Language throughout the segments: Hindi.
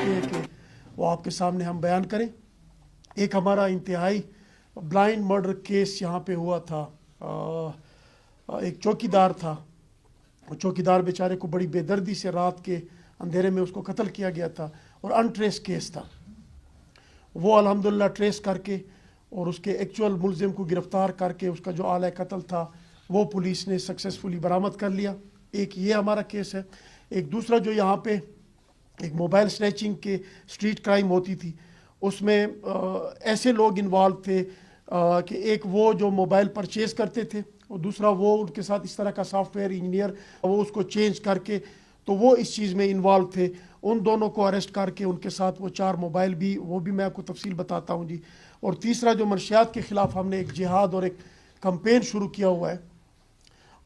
चाहते हैं कि वो आपके सामने हम बयान करें। एक हमारा इंतहाई ब्लाइंड मर्डर केस यहाँ पे हुआ था। एक चौकीदार था, चौकीदार बेचारे को बड़ी बेदर्दी से रात के अंधेरे में उसको कत्ल किया गया था और अनट्रेस केस था। वो अल्हम्दुलिल्लाह ट्रेस करके और उसके एक्चुअल मुलजिम को गिरफ़्तार करके उसका जो आला कत्ल था वो पुलिस ने सक्सेसफुली बरामद कर लिया। एक ये हमारा केस है। एक दूसरा जो यहाँ पे एक मोबाइल स्नैचिंग के स्ट्रीट क्राइम होती थी, उसमें ऐसे लोग इन्वॉल्व थे कि एक वो जो मोबाइल परचेज़ करते थे और दूसरा वो उनके साथ इस तरह का सॉफ्टवेयर इंजीनियर वो उसको चेंज करके, तो वो इस चीज़ में इन्वॉल्व थे। उन दोनों को अरेस्ट करके उनके साथ वो 4 मोबाइल भी, वो भी मैं आपको तफसील बताता हूँ जी। और तीसरा जो मनशियात के ख़िलाफ़ हमने एक जिहाद और एक कंपेन शुरू किया हुआ है,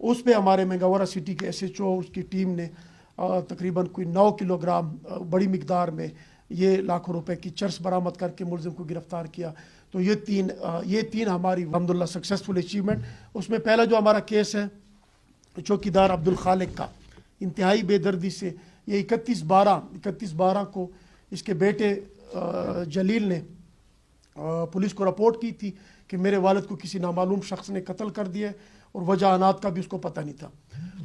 उस पर हमारे मेंगावरा सिटी के SHO उसकी टीम ने तकरीबन कोई 9 किलोग्राम बड़ी मिकदार में ये लाखों रुपए की चर्स बरामद करके मुलजिम को गिरफ़्तार किया। तो ये तीन हमारी अल्हम्दुलिल्लाह सक्सेसफुल अचीवमेंट। उसमें पहला जो हमारा केस है चौकीदार अब्दुल खालिक का, इंतहाई बेदर्दी से ये 31/12 को इसके बेटे जलील ने पुलिस को रिपोर्ट की थी कि मेरे वालिद को किसी नामालूम शख्स ने कत्ल कर दिया और वजह अनात का भी उसको पता नहीं था।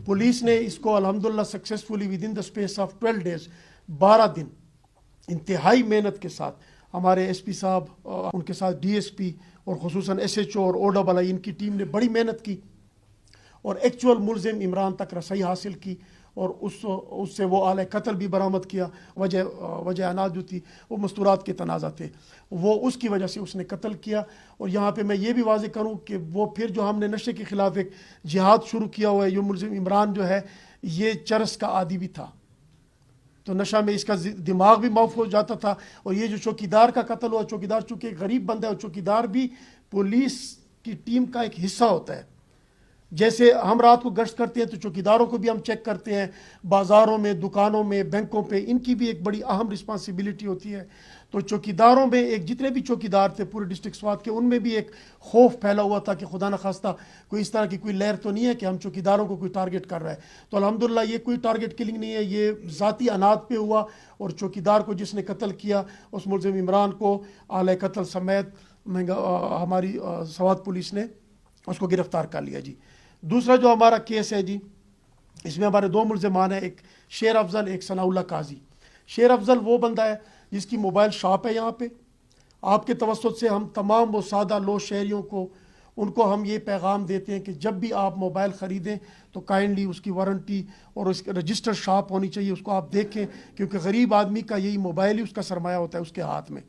पुलिस ने इसको अल्हम्दुलिल्लाह successfully with in the space of 12 days 12 दिन इंतहाई मेहनत के साथ हमारे SP साहब, उनके साथ DSP और खुसूसन SHO और OII इनकी टीम ने बड़ी मेहनत की और एक्चुअल मुलजिम इमरान तक रसाई हासिल की और उससे वो आले कत्ल भी बरामद किया। वजह अनाज जो थी वो मस्तूरात के तनाज़ा थे, वो उसकी वजह से उसने कत्ल किया। और यहाँ पे मैं ये भी वाज़ेह करूँ कि वो फिर जो हमने नशे के ख़िलाफ़ एक जिहाद शुरू किया हुआ है, ये मुलजिम इमरान जो है ये चरस का आदी भी था, तो नशा में इसका दिमाग भी माफ हो जाता था। और ये जो चौकीदार का कत्ल हुआ, चौकीदार चूँकि एक गरीब बंदा है और चौकीदार भी पुलिस की टीम का एक हिस्सा होता है। जैसे हम रात को गश्त करते हैं तो चौकीदारों को भी हम चेक करते हैं, बाज़ारों में, दुकानों में, बैंकों पे, इनकी भी एक बड़ी अहम रिस्पॉन्सिबिलिटी होती है। तो चौकीदारों में एक जितने भी चौकीदार थे पूरे डिस्ट्रिक्ट स्वात के, उनमें भी एक खौफ फैला हुआ था कि खुदा न खास्ता कोई इस तरह की कोई लहर तो नहीं है कि हम चौकीदारों को कोई टारगेट कर रहा है। तो अल्हम्दुलिल्लाह ये कोई टारगेट किलिंग नहीं है, ये ज़ाती अनाद पे हुआ और चौकीदार को जिसने कत्ल किया उस मुलजिम इमरान को आला कत्ल समेत हमारी स्वात पुलिस ने उसको गिरफ़्तार कर लिया जी। दूसरा जो हमारा केस है जी, इसमें हमारे 2 मुलज़िमान हैं, एक शेर अफजल, एक सनाउल्लाह काजी। शेर अफजल वो बंदा है जिसकी मोबाइल शॉप है यहाँ पे। आपके तवस्सुत से हम तमाम वो सादा लो शहरियों को उनको हम ये पैगाम देते हैं कि जब भी आप मोबाइल ख़रीदें तो काइंडली उसकी वारंटी और उसकी रजिस्टर्ड शॉप होनी चाहिए, उसको आप देखें, क्योंकि गरीब आदमी का यही मोबाइल ही उसका सरमाया होता है उसके हाथ में।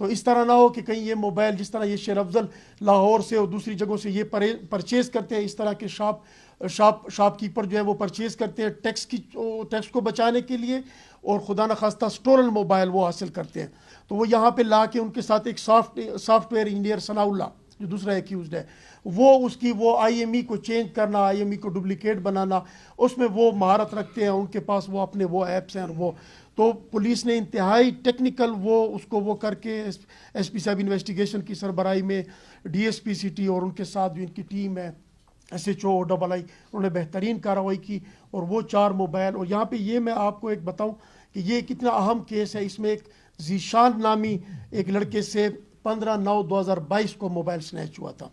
तो इस तरह ना हो कि कहीं ये मोबाइल, जिस तरह ये शेर अफजल लाहौर से और दूसरी जगहों से ये परचेज़ करते हैं, इस तरह के शॉपकीपर जो है वो परचेज़ करते हैं टैक्स को बचाने के लिए और खुदा न खास्ता स्टोलन मोबाइल वो हासिल करते हैं। तो वो यहाँ पे ला के उनके साथ एक सॉफ्टवेयर इंजीनियर सनाउल्लाह जो दूसरा एक्यूज़्ड है, वो IME को चेंज करना, IME को डुप्लीकेट बनाना, उसमें वो महारत रखते हैं। उनके पास वो अपने वो ऐप्स हैं और वो तो पुलिस ने इंतहाई टेक्निकल वो करके SP साहब इन्वेस्टिगेशन की सरबराही में DSP सिटी और उनके साथ जो इनकी टीम है SHO OII, उन्होंने बेहतरीन कार्रवाई की और वो 4 मोबाइल। और यहाँ पे ये मैं आपको एक बताऊँ कि ये कितना अहम केस है। इसमें एक जीशान नामी एक लड़के से 15/9/2022 को मोबाइल स्नैच हुआ था।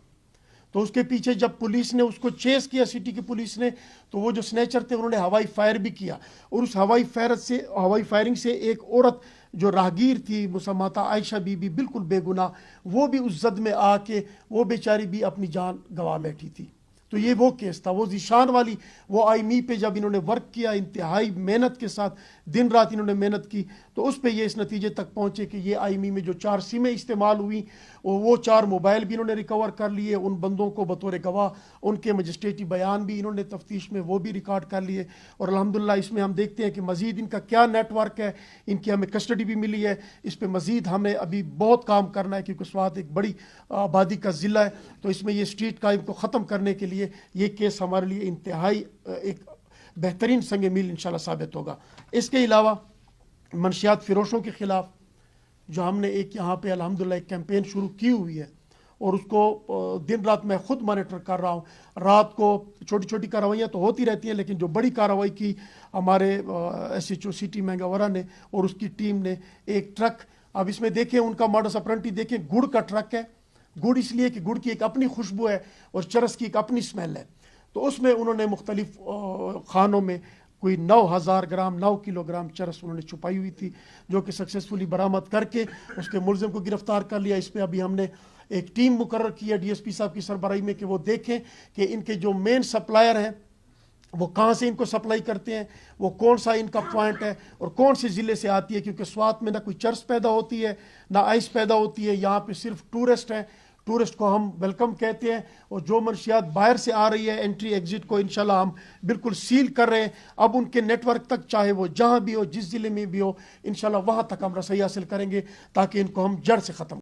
तो उसके पीछे जब पुलिस ने उसको चेस किया, सिटी की पुलिस ने, तो वो जो स्नैचर थे उन्होंने हवाई फायर भी किया और उस हवाई फायरिंग से एक औरत जो राहगीर थी मुसम्माता आयशा बीबी, बिल्कुल बेगुनाह, वो भी उस जद में आके वो बेचारी भी अपनी जान गंवा बैठी थी। तो ये वो केस था, वो जीशान वाली वो IME पे जब इन्होंने वर्क किया, इंतहाई मेहनत के साथ दिन रात इन्होंने मेहनत की, तो उस पे ये इस नतीजे तक पहुँचे कि ये IME में जो 4 सिमें इस्तेमाल हुई और वो 4 मोबाइल भी इन्होंने रिकवर कर लिए। उन बंदों को बतौर गवाह उनके मजिस्ट्रेटी बयान भी इन्होंने तफ्तीश में वो भी रिकॉर्ड कर लिए। और अल्हम्दुलिल्लाह इसमें हम देखते हैं कि मज़ीद इनका क्या नेटवर्क है, इनकी हमें कस्टडी भी मिली है। इस पर मज़ीद हमें अभी बहुत काम करना है क्योंकि स्वात एक बड़ी आबादी का ज़िला है। तो इसमें ये स्ट्रीट क्राइम को ख़त्म करने के लिए ये केस हमारे लिए इंतहाई एक बेहतरीन संग मील इंशाल्लाह साबित होगा। इसके अलावा मनशियात फ़रोशों के ख़िलाफ़ जो हमने एक यहाँ पे अल्हम्दुलिल्लाह एक कैंपेन शुरू की हुई है और उसको दिन रात मैं खुद मॉनिटर कर रहा हूँ। रात को छोटी छोटी कार्रवाइयाँ तो होती रहती हैं, लेकिन जो बड़ी कार्रवाई की हमारे SHO सिटी मैंगावरा ने और उसकी टीम ने, एक ट्रक, अब इसमें देखें उनका मॉडस ऑपरेंडी देखें, गुड़ का ट्रक है। गुड़ इसलिए कि गुड़ की एक अपनी खुशबू है और चरस की एक अपनी स्मेल है। तो उसमें उन्होंने मुख्तलिफ खानों में कोई 9,000 ग्राम 9 किलोग्राम चरस उन्होंने छुपाई हुई थी, जो कि सक्सेसफुली बरामद करके उसके मुलजिम को गिरफ्तार कर लिया। इस पर अभी हमने एक टीम मुकर्रर की है DSP साहब की सरबराही में कि वो देखें कि इनके जो मेन सप्लायर हैं वो कहाँ से इनको सप्लाई करते हैं, वो कौन सा इनका पॉइंट है और कौन से ज़िले से आती है, क्योंकि स्वात में ना कोई चर्स पैदा होती है ना आइस पैदा होती है। यहाँ पे सिर्फ टूरिस्ट हैं, टूरिस्ट को हम वेलकम कहते हैं, और जो मनशियात बाहर से आ रही है एंट्री एग्जिट को इंशाल्लाह हम बिल्कुल सील कर रहे हैं। अब उनके नेटवर्क तक, चाहे वो जहाँ भी हो, जिस ज़िले में भी हो, इंशाल्लाह वहाँ तक हम रसाई हासिल करेंगे ताकि इनको हम जड़ से ख़त्म